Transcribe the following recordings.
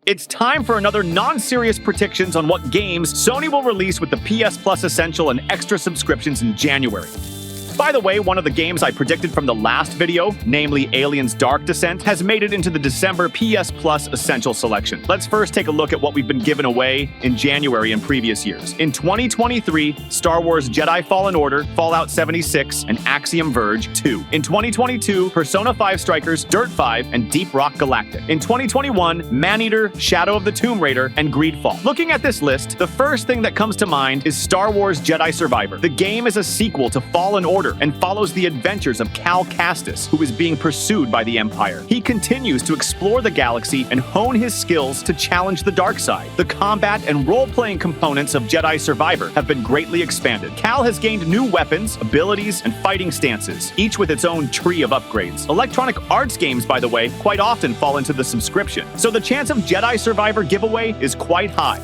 It's time for another non-serious predictions on what games Sony will release with the PSplus Essential and Extra subscriptions in January. By the way, one of the games I predicted from the last video, namely Aliens Dark Descent, has made it into the December PSplus Essential selection. Let's first take a look at what we've been given away in January and previous years. In 2023, Star Wars Jedi Fallen Order, Fallout 76, and Axiom Verge 2. In 2022, Persona 5 Strikers, Dirt 5, and Deep Rock Galactic. In 2021, Maneater, Shadow of the Tomb Raider, and Greedfall. Looking at this list, the first thing that comes to mind is Star Wars Jedi Survivor. The game is a sequel to Fallen Order and follows the adventures of Cal Kestis, who is being pursued by the Empire. He continues to explore the galaxy and hone his skills to challenge the dark side. The combat and role-playing components of Jedi Survivor have been greatly expanded. Cal has gained new weapons, abilities, and fighting stances, each with its own tree of upgrades. Electronic Arts games, by the way, quite often fall into the subscription, so the chance of Jedi Survivor giveaway is quite high.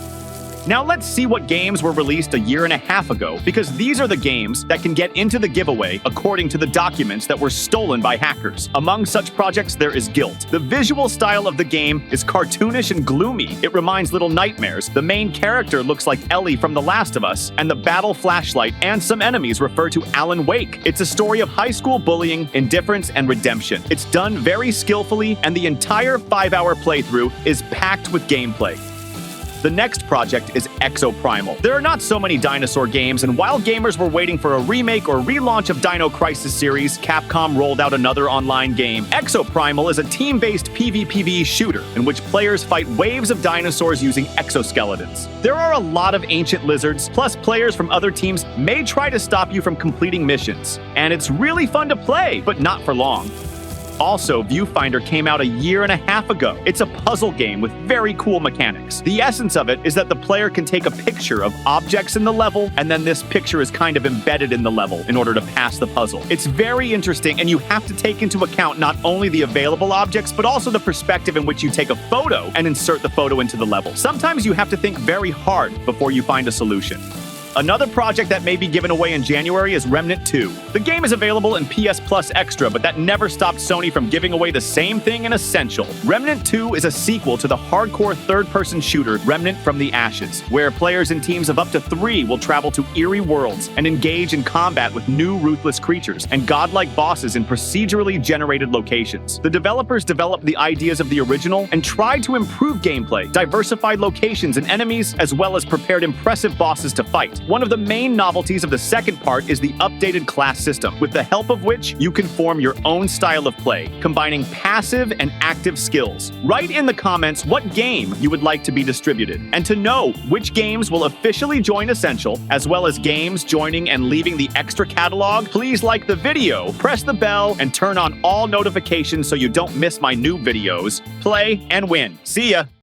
Now let's see what games were released a year and a half ago, because these are the games that can get into the giveaway according to the documents that were stolen by hackers. Among such projects, there is Gylt. The visual style of the game is cartoonish and gloomy. It reminds Little Nightmares. The main character looks like Ellie from The Last of Us, and the battle flashlight and some enemies refer to Alan Wake. It's a story of high school bullying, indifference, and redemption. It's done very skillfully, and the entire 5-hour playthrough is packed with gameplay. The next project is EXO Primal. There are not so many dinosaur games, and while gamers were waiting for a remake or relaunch of Dino Crisis series, Capcom rolled out another online game. EXO Primal is a team-based PvPvE shooter in which players fight waves of dinosaurs using exoskeletons. There are a lot of ancient lizards, plus players from other teams may try to stop you from completing missions. And it's really fun to play, but not for long. Also, Viewfinder came out a year and a half ago. It's a puzzle game with very cool mechanics. The essence of it is that the player can take a picture of objects in the level, and then this picture is kind of embedded in the level in order to pass the puzzle. It's very interesting, and you have to take into account not only the available objects, but also the perspective in which you take a photo and insert the photo into the level. Sometimes you have to think very hard before you find a solution. Another project that may be given away in January is Remnant II. The game is available in PSplus Extra, but that never stopped Sony from giving away the same thing in Essential. Remnant II is a sequel to the hardcore third-person shooter Remnant from the Ashes, where players in teams of up to 3 will travel to eerie worlds and engage in combat with new ruthless creatures and godlike bosses in procedurally generated locations. The developers developed the ideas of the original and tried to improve gameplay, diversified locations and enemies, as well as prepared impressive bosses to fight. One of the main novelties of the second part is the updated class system, with the help of which you can form your own style of play, combining passive and active skills. Write in the comments what game you would like to be distributed, and to know which games will officially join Essential, as well as games joining and leaving the extra catalog, please like the video, press the bell, and turn on all notifications so you don't miss my new videos. Play and win. See ya!